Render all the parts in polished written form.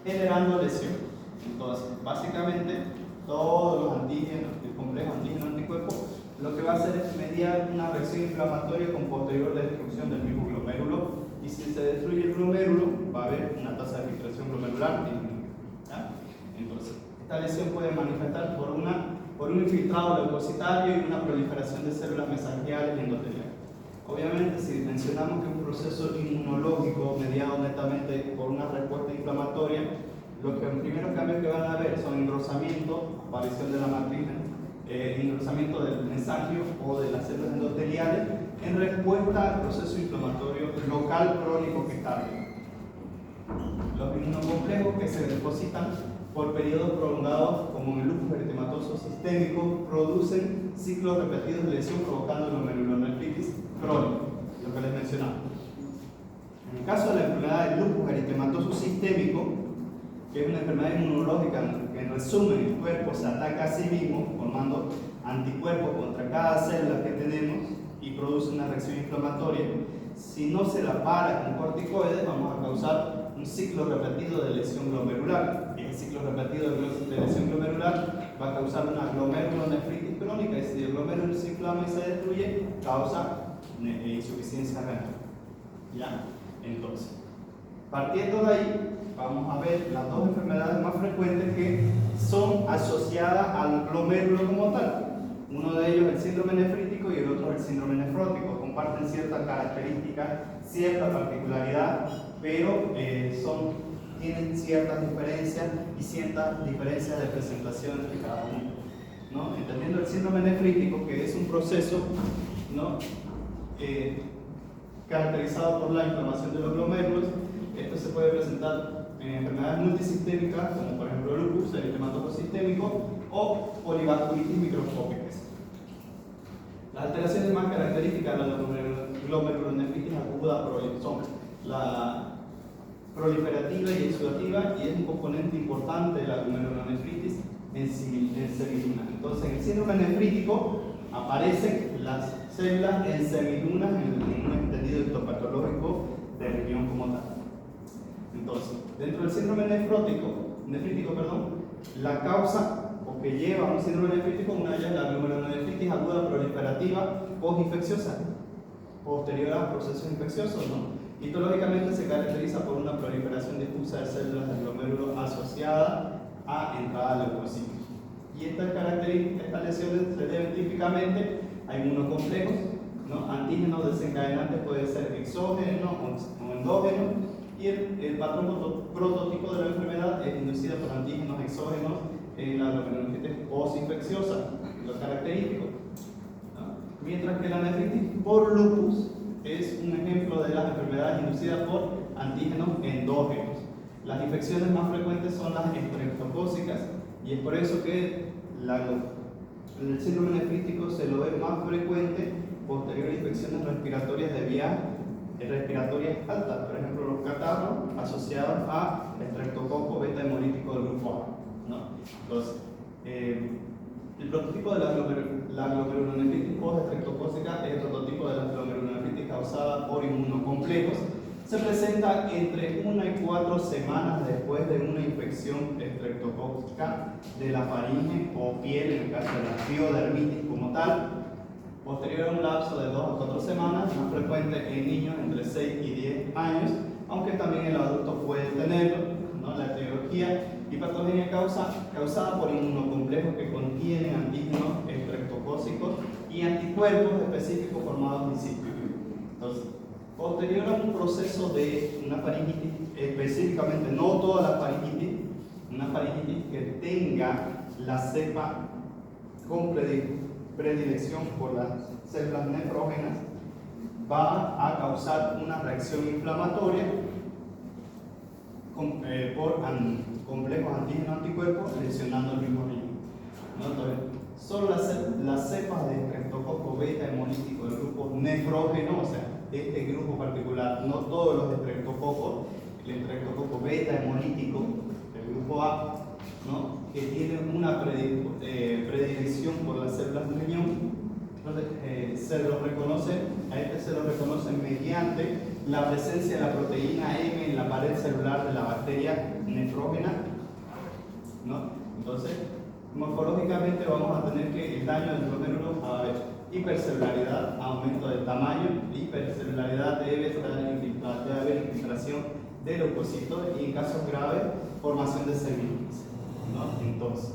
generando lesión. Entonces, básicamente, todos los antígenos, el complejo antígeno-anticuerpo, lo que va a hacer es mediar una reacción inflamatoria con posterior destrucción del mismo glomérulo, y si se destruye el glomérulo, va a haber una tasa de filtración glomerular disminuida. Entonces, esta lesión puede manifestar por un infiltrado leucocitario y una proliferación de células mesangiales y endoteliales. Obviamente, si mencionamos que es un proceso inmunológico mediado netamente por una respuesta inflamatoria, los primeros cambios que van a haber son engrosamiento, aparición de la matriz, engrosamiento del mesangio o de las células endoteliales en respuesta al proceso inflamatorio local crónico que está habiendo. Los inmunocomplejos que se depositan por periodos prolongados, como en el lupus eritematoso sistémico, producen ciclos repetidos de lesión provocando glomerulonefritis crónica, lo que les mencionaba. En el caso de la enfermedad del lupus eritematoso sistémico, que es una enfermedad inmunológica que en resumen el cuerpo se ataca a sí mismo formando anticuerpos contra cada célula que tenemos y produce una reacción inflamatoria, si no se la para con corticoides vamos a causar un ciclo repetido de lesión glomerular, y el ciclo repetido de lesión glomerular va a causar una glomerulonefritis crónica, y si el glomérulo se inflama y se destruye, causa insuficiencia renal. ¿Ya? Entonces, partiendo de ahí, vamos a ver las dos enfermedades más frecuentes que son asociadas al glomérulo como tal. Uno de ellos es el síndrome nefrítico y el otro es el síndrome nefrótico. Comparten ciertas características, cierta particularidad, pero tienen ciertas diferencias y ciertas diferencias de presentación entre cada uno, ¿no? Entendiendo el síndrome nefrítico, que es un proceso, ¿no? Caracterizado por la inflamación de los glomérulos. Esto se puede presentar en enfermedades multisistémicas, como por ejemplo lupus eritematoso sistémico o polivasculitis microscópicas. Las alteraciones más características de la glomerulonefritis aguda son la proliferativa y exudativa, y es un componente importante de la glomerulonefritis en semilunas. Entonces, en el síndrome nefrítico aparecen las células en semilunas en un entendido histopatológico del riñón como tal. Entonces, dentro del síndrome nefrítico, la causa o que lleva a un síndrome nefrítico, una de ellas es la glomerulonefritis aguda proliferativa postinfecciosa, posterior a procesos infecciosos, ¿no? Histológicamente se caracteriza por una proliferación difusa de células del glomérulo asociada a entrada de leucocitos. Y estas lesiones se deben típicamente a inmunocomplejos, ¿no? Antígenos desencadenantes, puede ser exógeno o endógeno, y el patrón prototipo de la enfermedad es inducida por antígenos exógenos en la glomerulonefritis postinfecciosa, lo característico, ¿no? Mientras que la nefritis por lupus es un ejemplo de las enfermedades inducidas por antígenos endógenos. Las infecciones más frecuentes son las estreptocócicas, y es por eso que el síndrome nefrítico se lo ve más frecuente posterior a infecciones respiratorias de vías respiratorias altas, por ejemplo los catarros asociados a estreptococo beta hemolítico del grupo A, ¿no? Entonces, el prototipo de la glomerulonefritis postestreptocócica es el prototipo de la glomerulonefritis causada por inmunocomplejos. Se presenta entre 1 y 4 semanas después de una infección estreptocócica de la faringe o piel, en el caso de la piodermitis como tal. Posterior a un lapso de 2 a 4 semanas, más frecuente en niños entre 6 y 10 años, aunque también el adulto puede tenerlo, ¿no? La etiología y patogenia causada por inmunocomplejos que contienen antígenos estreptocócicos y anticuerpos específicos formados in situ. Entonces, posterior a un proceso de una faringitis, específicamente no toda la faringitis, una faringitis que tenga la cepa con predilección por las células nefrógenas, va a causar una reacción inflamatoria por complejos antígeno-anticuerpos lesionando el mismo riñón, ¿no? Entonces, solo las cepas de estreptococo beta hemolítico del grupo nefrógeno, o sea, este grupo particular, no todos los estreptococos, el estreptococo beta hemolítico del grupo A, ¿no? Que tiene una predilección por las células del riñón. Entonces, a este se lo reconoce mediante la presencia de la proteína M en la pared celular de la bacteria nefrógena, ¿no? Entonces, morfológicamente vamos a tener que el daño del glomérulo va a haber hipercelularidad, aumento del tamaño, hipercelularidad debe haber infiltración de leucocitos y en casos graves formación de semilunas, ¿no? Entonces,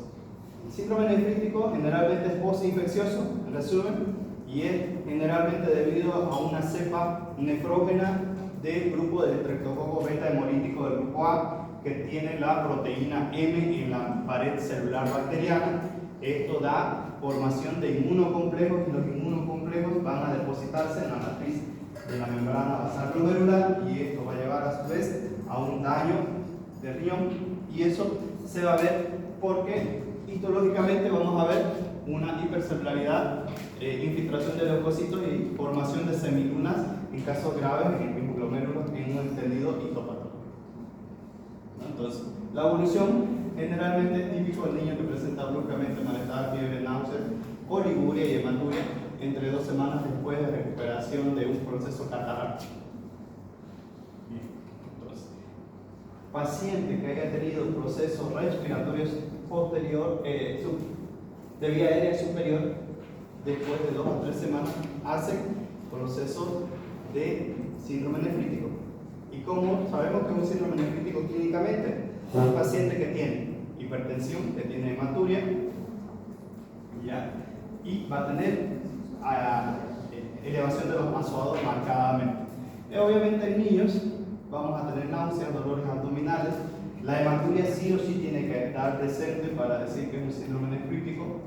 el síndrome nefrítico generalmente es postinfeccioso, en resumen, y es generalmente debido a una cepa nefrógena del grupo del Streptococcus beta hemolítico del grupo A, que tiene la proteína M en la pared celular bacteriana. Esto da formación de inmunocomplejos y los inmunocomplejos van a depositarse en la matriz de la membrana basal glomerular y esto va a llevar a su vez a un daño de riñón y eso se va a ver porque histológicamente vamos a ver una hipercelularidad, infiltración de leucocitos y formación de semilunas en casos graves en el mismo glomérulo en un entendido histopatológico. Entonces, la evolución generalmente es típico del niño que presenta bruscamente malestar, fiebre, náuseas, oliguria y hematuria entre 2 semanas después de recuperación de un proceso catarral. Entonces, paciente que haya tenido procesos respiratorios posterior, de vía aérea superior, después de 2 a 3 semanas, hacen procesos de síndrome nefrítico. ¿Y cómo sabemos que es un síndrome nefrítico clínicamente? Un paciente que tiene hipertensión, que tiene hematuria, ¿ya? Y va a tener elevación de los vasoados marcadamente. Obviamente en niños vamos a tener náuseas, dolores abdominales. La hematuria sí o sí tiene que estar presente para decir que es un síndrome nefrítico,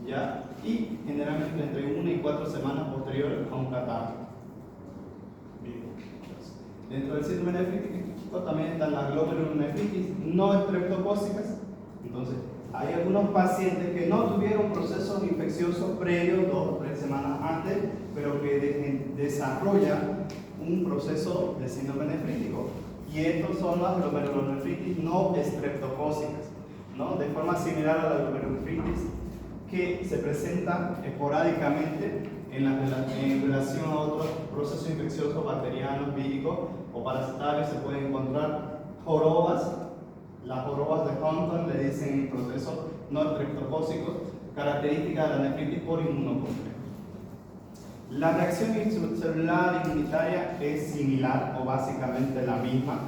¿ya? Y generalmente entre 1 y 4 semanas posteriores a un catarro. Dentro del síndrome nefrítico también están las glomerulonefritis no estreptocócicas. Entonces, hay algunos pacientes que no tuvieron procesos infecciosos previos 2 o 3 semanas antes, pero que desarrollan un proceso de síndrome nefrítico. Y estos son las glomerulonefritis no estreptocócicas, ¿no? De forma similar a la glomerulonefritis que se presenta esporádicamente en relación a otros procesos infecciosos bacterianos, víricos o parasitarios. Se pueden encontrar jorobas. Las jorobas de Huntington le dicen procesos no estreptocócicos, características de la nefritis por inmunocomplejo. La reacción celular inmunitaria es similar o básicamente la misma.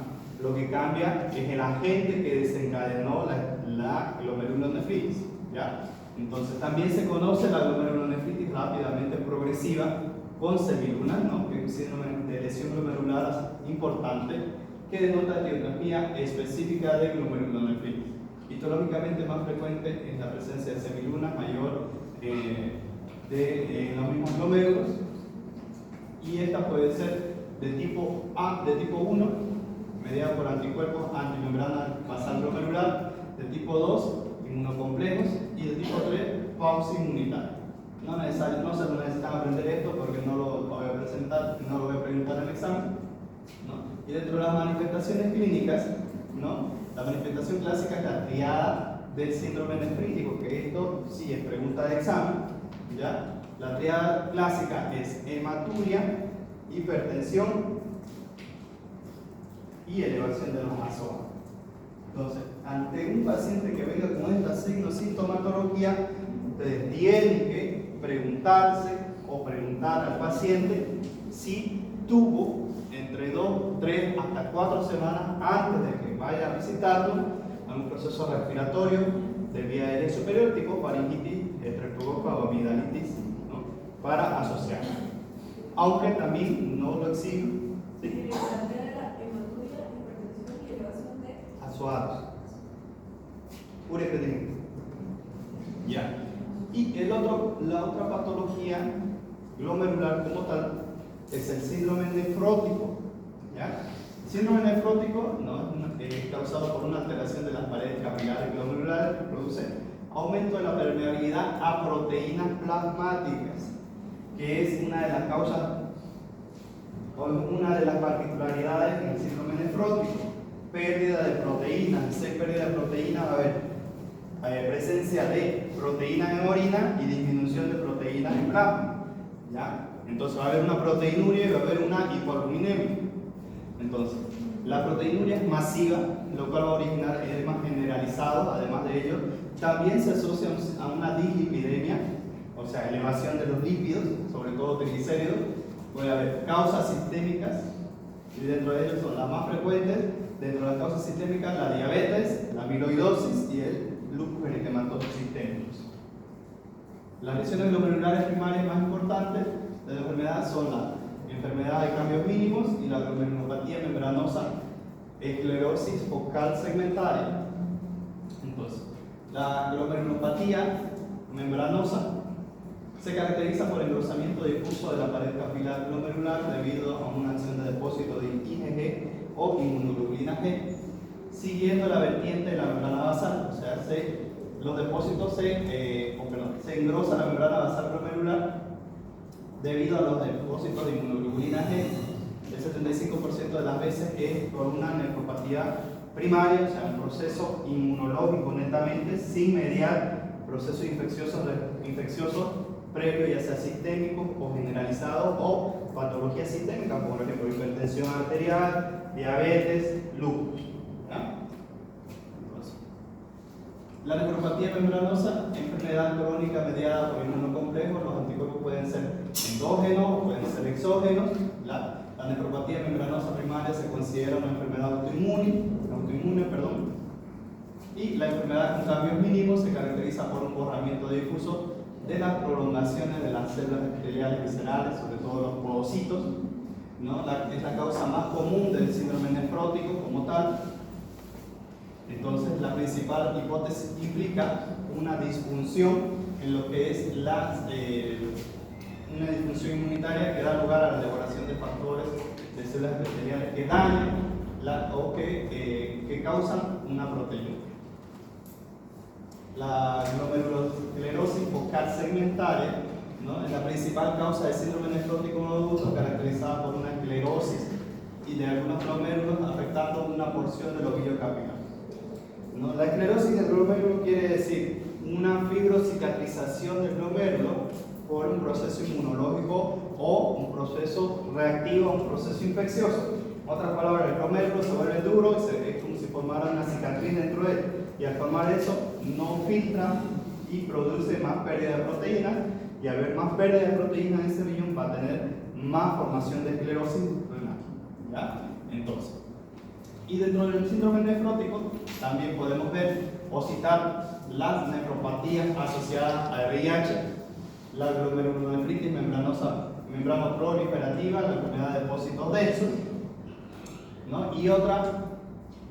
Lo que cambia es el agente que desencadenó la glomerulonefritis, ¿ya? Entonces también se conoce la glomerulonefritis rápidamente progresiva con semilunas, ¿no? Que es un síndrome de lesión glomerular importante que denota etiología específica de glomerulonefritis. Histológicamente más frecuente es la presencia de semilunas mayor de los mismos glomérulos y esta puede ser de tipo A, de tipo 1, mediada por anticuerpos antimembrana basal glomerular, de tipo 2, inmunocomplejos y de tipo 3, pausa inmunitaria. No se necesitan aprender esto porque no lo voy a presentar, no lo voy a preguntar en el examen, ¿no? Y dentro de las manifestaciones clínicas, ¿no? La manifestación clásica es la triada del síndrome nefrítico, que esto sí es pregunta de examen, ¿ya? La triada clásica es hematuria, hipertensión y elevación de los vasoados. Entonces, ante un paciente que venga con esta sintomatología, ustedes tienen que preguntarse o preguntar al paciente si tuvo entre 2, 3 hasta 4 semanas antes de que vaya a visitarlo a un proceso respiratorio de vía aérea superior tipo faringitis, estreptococcus o amigdalitis, ¿no? Para asociar. Aunque también no lo exigen. ¿Sí? Vasoados. Urecreatina. Ya. Y la otra patología glomerular como tal es el síndrome nefrótico. ¿Ya? El síndrome nefrótico es causado por una alteración de las paredes capilares glomerulares que produce aumento de la permeabilidad a proteínas plasmáticas, que es una de las causas o una de las particularidades en el síndrome nefrótico. Pérdida de proteínas. Si hay pérdida de proteínas, va a haber presencia de proteínas en orina y disminución de proteínas en plasma, ¿ya? Entonces va a haber una proteinuria y va a haber una hipoalbuminemia. Entonces, la proteinuria es masiva, lo cual va a originar edema generalizado. Además de ello, también se asocia a una dislipidemia, o sea, elevación de los lípidos, sobre todo triglicéridos. Puede haber causas sistémicas, y dentro de ellos son las más frecuentes. Dentro de las causas sistémicas, la diabetes, la amiloidosis y el lupus eritematoso sistémicos. Las lesiones glomerulares primarias más importantes de la enfermedad son la enfermedad de cambios mínimos y la glomerulopatía membranosa, esclerosis focal segmentaria. Entonces, la glomerulopatía membranosa se caracteriza por engrosamiento difuso de la pared capilar glomerular debido a una acción de depósito de IgG o inmunoglobulina G, siguiendo la vertiente de la membrana basal. O sea, los depósitos se engrosa la membrana basal glomerular debido a los depósitos de inmunoglobulina G. El 75% de las veces es por una nefropatía primaria, o sea, un proceso inmunológico netamente, sin mediar procesos infecciosos previo, ya sea sistémico o generalizado, o patología sistémica, por ejemplo, hipertensión arterial, diabetes, lupus. La nefropatía membranosa, enfermedad crónica mediada por inmunocomplejos. Los anticuerpos pueden ser endógenos o pueden ser exógenos. La nefropatía membranosa primaria se considera una enfermedad autoinmune, y la enfermedad con cambios mínimos se caracteriza por un borramiento difuso de las prolongaciones de las células epiteliales viscerales, sobre todo los podocitos, ¿no? Es la causa más común del síndrome nefrótico como tal. Entonces, la principal hipótesis implica una disfunción en lo que es una disfunción inmunitaria que da lugar a la elaboración de factores de células epiteliales que dañan o que causan una proteína. La glomerulosclerosis focal segmentaria, ¿no?, es la principal causa del síndrome nefrótico no agudo, caracterizada por una esclerosis y de algunos glomérulos afectando una porción del ovillo capilar. ¿No? La esclerosis del glomérulo quiere decir una fibrocicatrización del glomérulo por un proceso inmunológico o un proceso reactivo, un proceso infeccioso. En otras palabras, el glomérulo se vuelve duro y es como si formara una cicatriz dentro de él. Y al formar eso, no filtra y produce más pérdida de proteínas. Y al haber más pérdida de proteínas en ese riñón, va a tener más formación de esclerosis renal. ¿Ya? Entonces, y dentro del síndrome nefrótico también podemos ver o citar las nefropatías asociadas al VIH, la glomerulonefritis membranoproliferativa, la enfermedad de depósitos densos, ¿no? Y otra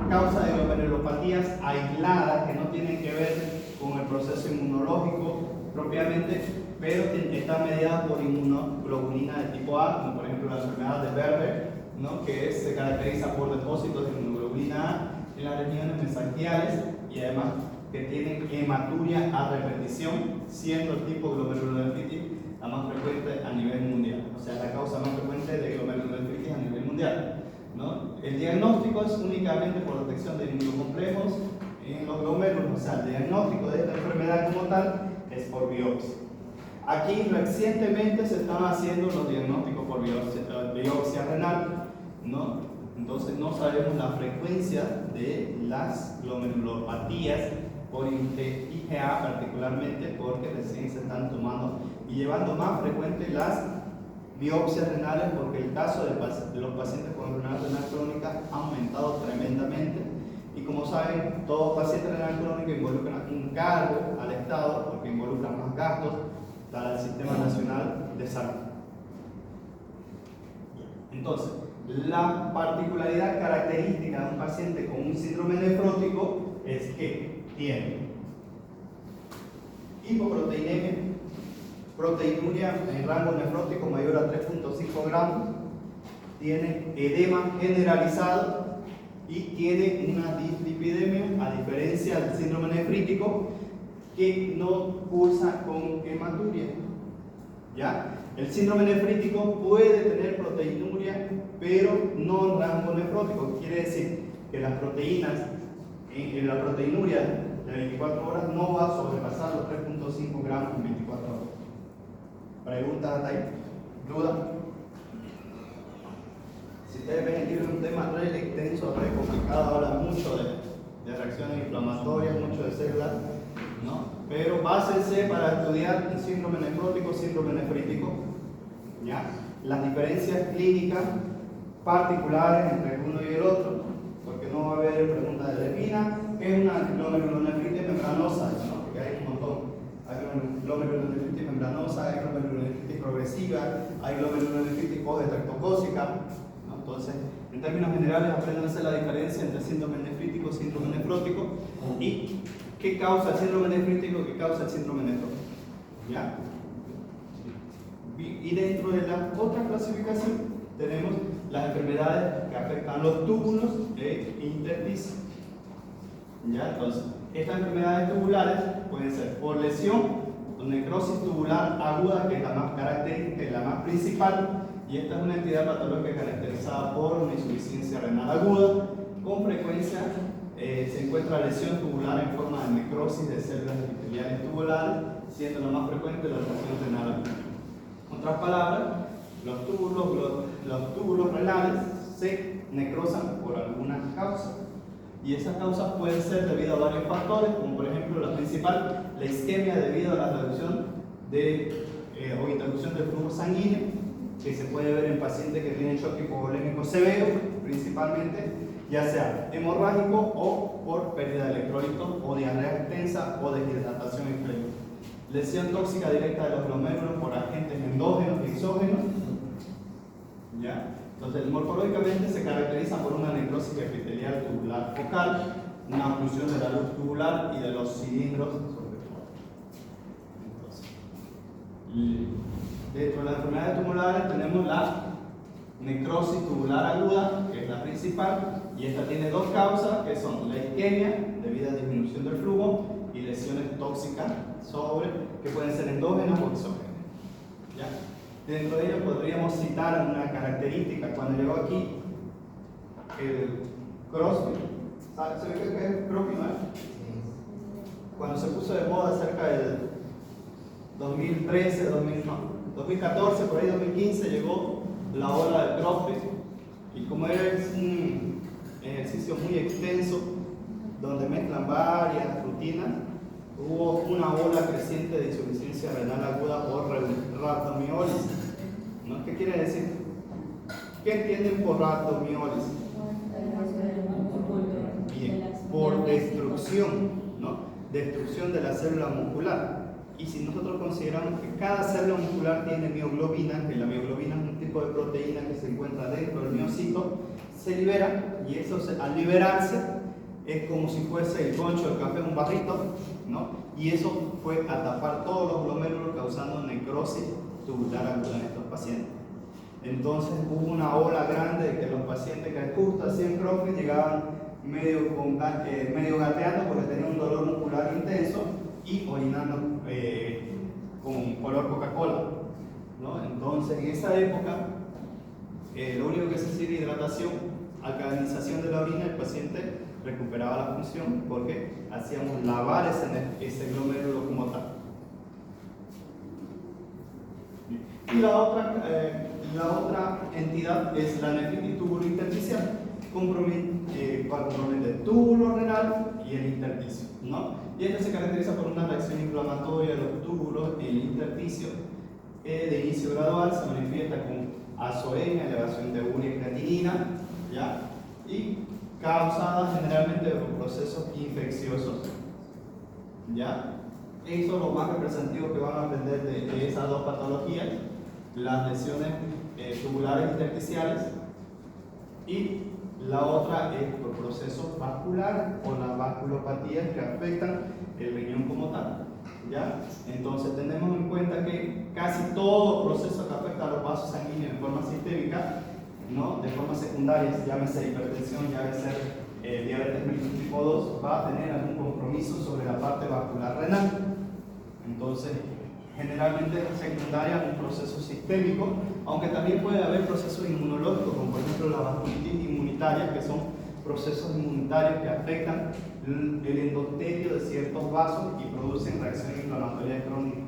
causa de glomerulopatías aisladas que no tienen que ver con el proceso inmunológico propiamente, pero está mediada por inmunoglobulina de tipo A, como por ejemplo la enfermedad de Berber, ¿no?, que se caracteriza por depósitos de inmunoglobulina A en las regiones mesangiales y además que tienen hematuria a repetición, siendo el tipo glomerulonefritis la más frecuente a nivel mundial, o sea, la causa más frecuente de glomerulonefritis a nivel mundial, ¿no? El diagnóstico es únicamente por detección de inmunocomplejos en los glomérulos, o sea, el diagnóstico de esta enfermedad como tal es por biopsia. Aquí recientemente se están haciendo los diagnósticos por biopsia renal, ¿no? Entonces no sabemos la frecuencia de las glomerulopatías por IgA particularmente, porque recién se están tomando y llevando más frecuente las biopsias renales, porque el caso de los pacientes con enfermedad renal crónica ha aumentado tremendamente. Y como saben, todo paciente renal crónico involucra un cargo al Estado, porque involucra más gastos para el Sistema Nacional de Salud. Entonces, la particularidad característica de un paciente con un síndrome nefrótico es que tiene hipoproteinemia, proteinuria en rango nefrótico mayor a 3.5 gramos, tiene edema generalizado y tiene una dislipidemia, a diferencia del síndrome nefrítico que no cursa con hematuria. ¿Ya? El síndrome nefrítico puede tener proteinuria, pero no en rango nefrótico. Quiere decir que las proteínas, en la proteinuria de 24 horas no va a sobrepasar los 3.5 gramos en 24 horas. ¿Preguntas hasta ahí? ¿Duda? Si ustedes ven el libro, es un tema re extenso, re complicado, habla mucho de reacciones inflamatorias, mucho de células, ¿no? Pero básense para estudiar el síndrome nefrótico, síndrome nefrítico, ¿ya? Las diferencias clínicas particulares entre uno y el otro, porque no va a haber preguntas de defina, ¿qué es una glomerulonefritis membranosa? ¿No? Porque hay un montón. Hay glomerulonefritis membranosa, hay glomerulonefritis progresiva, hay glomerulonefritis postestreptocócica, ¿no? Entonces, en términos generales, aprendan a hacer la diferencia entre síndrome nefrítico y síndrome nefrótico y qué causa el síndrome nefrítico y qué causa el síndrome nefrótico. ¿Ya? Y dentro de la otra clasificación tenemos las enfermedades que afectan los túbulos e intersticio. ¿Ya? Entonces, estas enfermedades tubulares pueden ser por lesión o necrosis tubular aguda, que es la más característica y la más principal, y esta es una entidad patológica caracterizada por una insuficiencia renal aguda. Con frecuencia se encuentra lesión tubular en forma de necrosis de células epiteliales tubulares, siendo la más frecuente la lesión renal aguda. En otras palabras, los túbulos renales se necrosan por alguna causa. Y esas causas pueden ser debido a varios factores, como por ejemplo la principal, la isquemia debido a la reducción o interrupción del flujo sanguíneo, que se puede ver en pacientes que tienen shock hipovolémico severo, principalmente, ya sea hemorrágico o por pérdida de electrolitos o diarrea extensa o deshidratación extrema. Lesión tóxica directa de los glomérulos por agentes endógenos y exógenos. ¿Ya? Entonces, morfológicamente se caracteriza por una necrosis epitelial tubular focal, una oclusión de la luz tubular y de los cilindros sobre todo. Entonces, dentro de las enfermedades tumorales tenemos la necrosis tubular aguda, que es la principal, y esta tiene dos causas, que son la isquemia, debido a disminución del flujo, y lesiones tóxicas que pueden ser endógenas o exógenas. ¿Ya? Dentro de ello podríamos citar una característica. Cuando llegó aquí el CrossFit, ¿se ve qué es CrossFit, no? Cuando se puso de moda cerca del 2013, 2014, por ahí 2015, llegó la ola del CrossFit, y como es un ejercicio muy extenso donde mezclan varias rutinas, hubo una ola creciente de insuficiencia renal aguda por rhabdomiólisis. ¿No? ¿Qué quiere decir? ¿Qué entienden por rhabdomiólisis? Bien, por destrucción, ¿no? Destrucción de la célula muscular. Y si nosotros consideramos que cada célula muscular tiene mioglobina, que la mioglobina es un tipo de proteína que se encuentra dentro del miocito, se libera, y eso al liberarse es como si fuese el concho del café, un barrito, ¿no? Y eso fue a tapar todos los glomérulos, causando necrosis tubular aguda en estos pacientes. Entonces hubo una ola grande de que los pacientes que justo hacían CrossFit llegaban medio gateando porque tenían un dolor muscular intenso y orinando con color Coca-Cola, ¿no? Entonces en esa época lo único que se hacía era hidratación, alcalinización de la orina. El paciente recuperaba la función porque hacíamos lavar ese glomérulo como tal. Y la otra entidad es la nefritis tubulointersticial, compromete el túbulo renal y el intersticio, ¿no? Y esta se caracteriza por una reacción inflamatoria de los túbulos y el intersticio de inicio gradual. Se manifiesta con azoemia, elevación de urea y creatinina, ¿ya? Y causada generalmente por procesos infecciosos, ¿ya? Eso es lo más representativo que van a aprender de esas dos patologías, las lesiones tubulares intersticiales, y la otra es por procesos vasculares o las vasculopatías que afectan el riñón como tal, ¿ya? Entonces tenemos en cuenta que casi todo proceso que afecta a los vasos sanguíneos de forma sistémica, ¿no? De forma secundaria, llámese hipertensión, llámese diabetes mellitus tipo 2, va a tener algún compromiso sobre la parte vascular renal. Entonces, generalmente secundaria un proceso sistémico, aunque también puede haber procesos inmunológicos, como por ejemplo la vasculitis inmunitaria, que son procesos inmunitarios que afectan el endotelio de ciertos vasos y producen reacción inflamatoria crónica.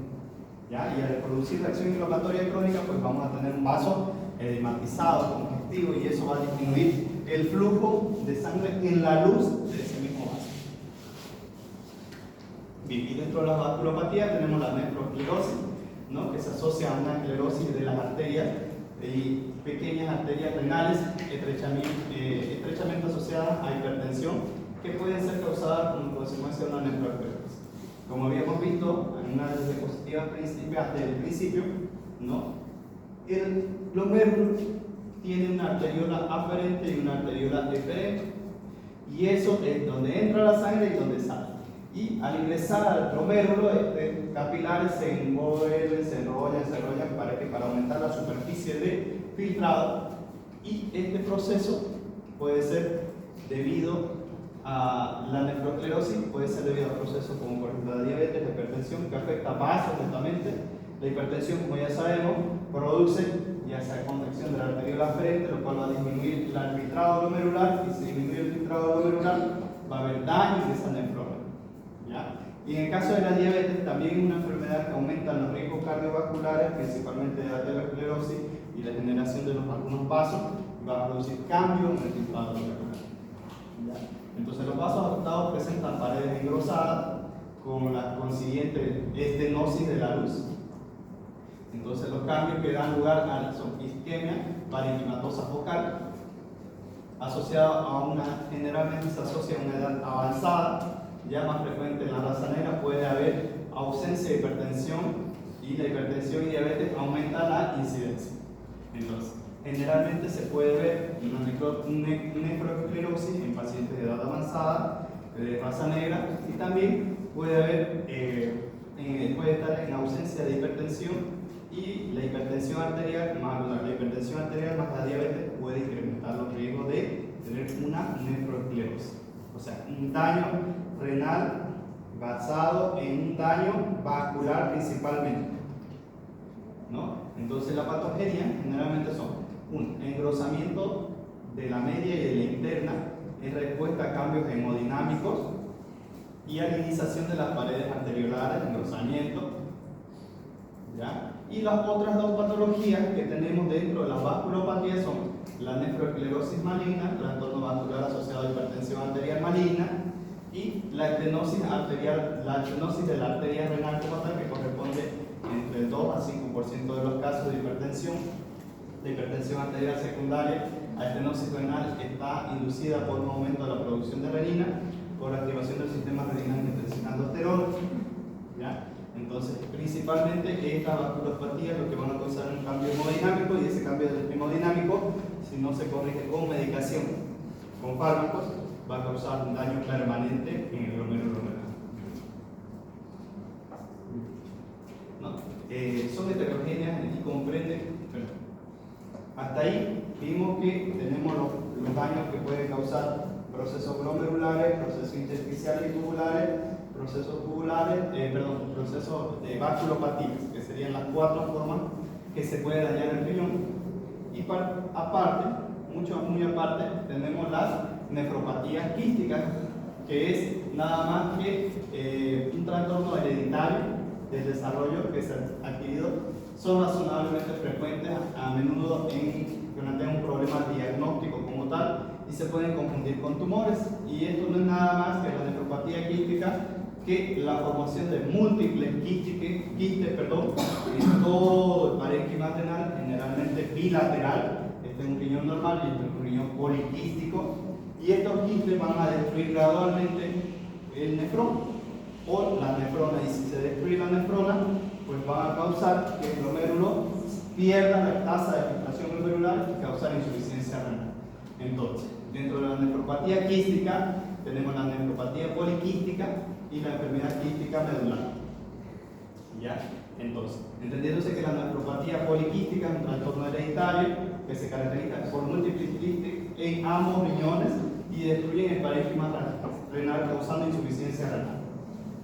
¿Ya? Y al producir reacción inflamatoria crónica, pues vamos a tener un vaso edematizado, vasoconstrictivo y eso va a disminuir el flujo de sangre en la luz de ese mismo vaso. Bien, y dentro de las vasculopatías tenemos la nefroesclerosis, ¿no? Que se asocia a una esclerosis de las arterias y pequeñas arterias renales estrechamente asociadas a hipertensión que pueden ser causadas como consecuencia de una nefroesclerosis. Como habíamos visto en una de las diapositivas del principio, ¿no? El glomérulo tiene una arteriola aferente y una arteriola eferente, y eso es donde entra la sangre y donde sale. Y al ingresar al glomérulo, capilares se envuelven, se enrollan para aumentar la superficie de filtrado, y este proceso puede ser debido a la nefroesclerosis, puede ser debido a procesos como por ejemplo la diabetes, la hipertensión, que afecta vasos netamente. La hipertensión, como ya sabemos, produce ya sea contracción de la arteriola aferente, lo cual va a disminuir el filtrado glomerular, y si disminuye el filtrado glomerular va a haber daño en esa nefrona, ¿ya? Y en el caso de la diabetes, también es una enfermedad que aumenta los riesgos cardiovasculares, principalmente de arteriosclerosis y la generación de algunos vasos, y va a producir cambios en el filtrado glomerular, ¿ya? Entonces los vasos afectados presentan paredes engrosadas con la consiguiente estenosis de la luz. Entonces los cambios que dan lugar a son isquemia parenquimatosa focal, asociado a generalmente se asocia a una edad avanzada, ya más frecuente en la raza negra. Puede haber ausencia de hipertensión, y la hipertensión y diabetes aumenta la incidencia. Entonces, generalmente se puede ver una nefroesclerosis en pacientes de edad avanzada, de raza negra, y también puede haber, puede estar en ausencia de hipertensión, y la hipertensión arterial más la diabetes puede incrementar los riesgos de tener una nefroesclerosis. O sea, un daño renal basado en un daño vascular principalmente, ¿no? Entonces la patogenia generalmente son un engrosamiento de la media y de la interna en respuesta a cambios hemodinámicos y alinización de las paredes arteriolares, engrosamiento, ¿ya? Y las otras dos patologías que tenemos dentro de las vasculopatías son la nefroesclerosis maligna, trastorno vascular asociado a hipertensión arterial maligna, y la estenosis de la arteria renal portal, que corresponde entre el 2 al 5% de los casos de hipertensión arterial secundaria a estenosis renal, está inducida por un aumento de la producción de renina, por la activación del sistema renina-angiotensina-aldosterona, ¿ya? Entonces, principalmente estas vasculopatías lo que van a causar un cambio hemodinámico, y ese cambio hemodinámico, si no se corrige con medicación, con fármacos, va a causar un daño permanente en el glomérulo renal, ¿no? Son heterogéneas y comprenden. Hasta ahí vimos que tenemos los daños que pueden causar procesos glomerulares, procesos intersticiales y tubulares, procesos de vasculopatías, que serían las 4 formas que se puede dañar el riñón. Y aparte, muy aparte, tenemos las nefropatías quísticas, que es nada más que un trastorno hereditario del desarrollo que se ha adquirido. Son razonablemente frecuentes, a menudo plantean un problema diagnóstico como tal, y se pueden confundir con tumores. Y esto no es nada más que la nefropatía quística, que la formación de múltiples quistes en todo el parénquima renal, generalmente bilateral. Este es un riñón normal y este es un riñón poliquístico, y estos quistes van a destruir gradualmente el nefrón o la nefrona, y si se destruye la nefrona, pues van a causar que el glomérulo pierda la tasa de filtración glomerular y causar insuficiencia renal. Entonces, dentro de la nefropatía quística tenemos la nefropatía poliquística y la enfermedad quística medular, ¿ya? Entonces, entendiéndose que la nefropatía poliquística es un trastorno hereditario que se caracteriza por múltiples quistes en ambos riñones y destruyen el parénquima renal, causando insuficiencia renal,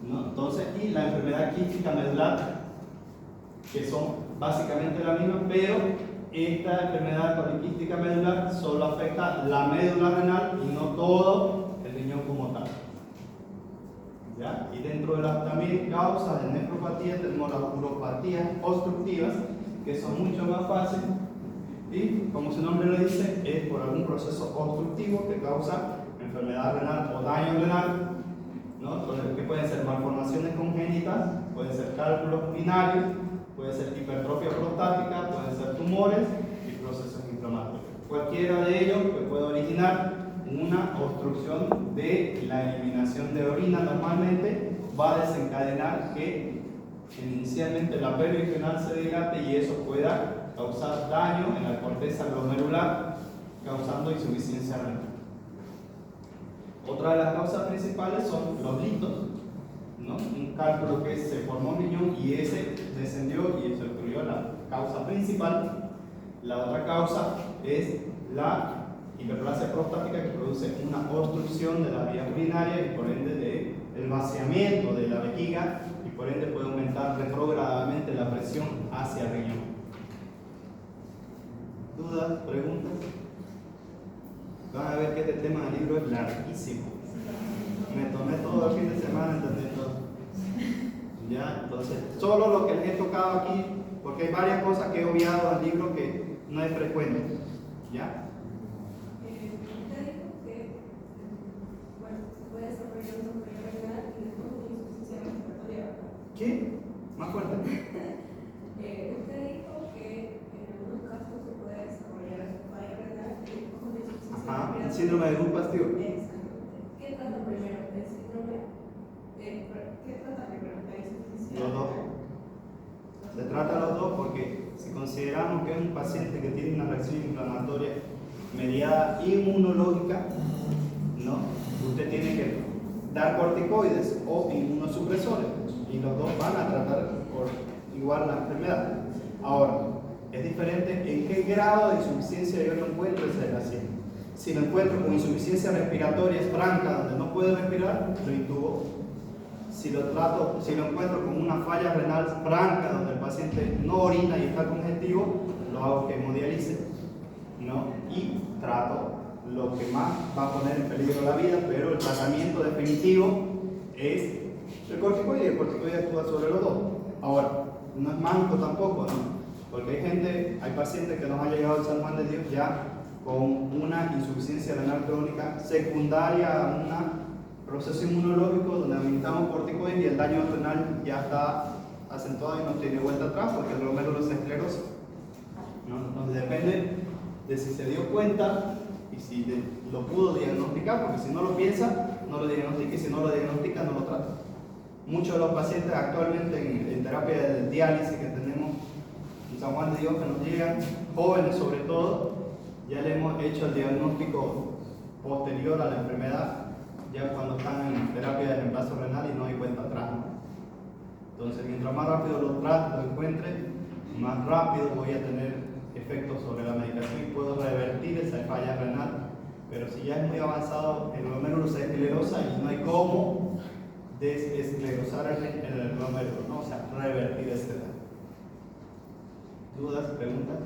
¿no? Entonces, y la enfermedad quística medular, que son básicamente la misma, pero esta enfermedad poliquística medular solo afecta la médula renal y no todo el riñón como tal, ¿ya? Y dentro de las también causas de nefropatía tenemos las uropatías obstructivas, que son mucho más fáciles Y como su nombre lo dice, es por algún proceso obstructivo que causa enfermedad renal o daño renal, ¿no? Entonces, que pueden ser malformaciones congénitas, pueden ser cálculos urinarios, puede ser hipertrofia prostática, pueden ser tumores y procesos inflamatorios. Cualquiera de ellos pues, puede originar una obstrucción de la eliminación de orina. Normalmente va a desencadenar que inicialmente la pelvis renal se dilate y eso pueda causar daño en la corteza glomerular, causando insuficiencia renal. Otra de las causas principales son los litos, ¿no? Un cálculo que se formó en riñón y ese descendió y se obstruyó la causa principal. La otra causa es la hiperplasia prostática, que produce una obstrucción de la vía urinaria y por ende del vaciamiento de la vejiga y por ende puede aumentar retrógradamente la presión hacia el riñón. ¿Dudas? ¿Preguntas? Van a ver que este tema del libro es larguísimo. Me tomé todo el fin de semana entendiendo. ¿Ya? Entonces, solo lo que les he tocado aquí, porque hay varias cosas que he obviado del libro que no es frecuente. ¿Ya? Usted dijo que, bueno, se puede desarrollar una enfermedad renal y después una insuficiencia respiratoria, ¿verdad? ¿Qué? Más fuerte. Usted dijo que en algunos casos se puede desarrollar falla renal y después una insuficiencia respiratoria. El síndrome de Group Pasteur. Exactamente. ¿Qué trata primero? ¿El síndrome? ¿Qué trata primero? ¿La insuficiencia? Los dos. Se trata de los dos porque si consideramos que es un paciente que tiene una reacción inflamatoria mediada inmunológica, ¿no? Usted tiene que dar corticoides o inmunosupresores y los dos van a tratar por igual la enfermedad. Ahora, es diferente en qué grado de insuficiencia yo lo encuentro ese paciente. Si lo encuentro con insuficiencia respiratoria franca donde no puede respirar, lo intubo. Si lo encuentro con una falla renal franca donde el paciente no orina y está congestivo, lo hago que hemodialice, ¿no? Y trato lo que más va a poner en peligro la vida, pero el tratamiento definitivo es el corticoide, y el corticoide actúa sobre los dos. Ahora, no es mágico tampoco, ¿no? Porque hay pacientes que nos han llegado al San Juan de Dios ya con una insuficiencia renal crónica secundaria a un proceso inmunológico donde administramos corticoides y el daño renal ya está acentuado y no tiene vuelta atrás porque el glomérulo se esclerosa, ¿no? Entonces depende de si se dio cuenta y si lo pudo diagnosticar, porque si no lo piensa, no lo diagnostica, y si no lo diagnostica, no lo trata. Muchos de los pacientes actualmente en terapia de diálisis que tenemos en San Juan de Dios que nos llegan, jóvenes sobre todo, ya le hemos hecho el diagnóstico posterior a la enfermedad, ya cuando están en terapia de reemplazo renal y no hay cuenta atrás, ¿no? Entonces, mientras más rápido lo trate, lo encuentre, más rápido voy a tener efectos sobre la medicación y puedo revertir esa falla renal. Pero si ya es muy avanzado, el glomérulo se esclerosa y no hay cómo desesclerosar el glomérulo, ¿no? O sea, revertir ese daño. ¿Dudas? ¿Preguntas?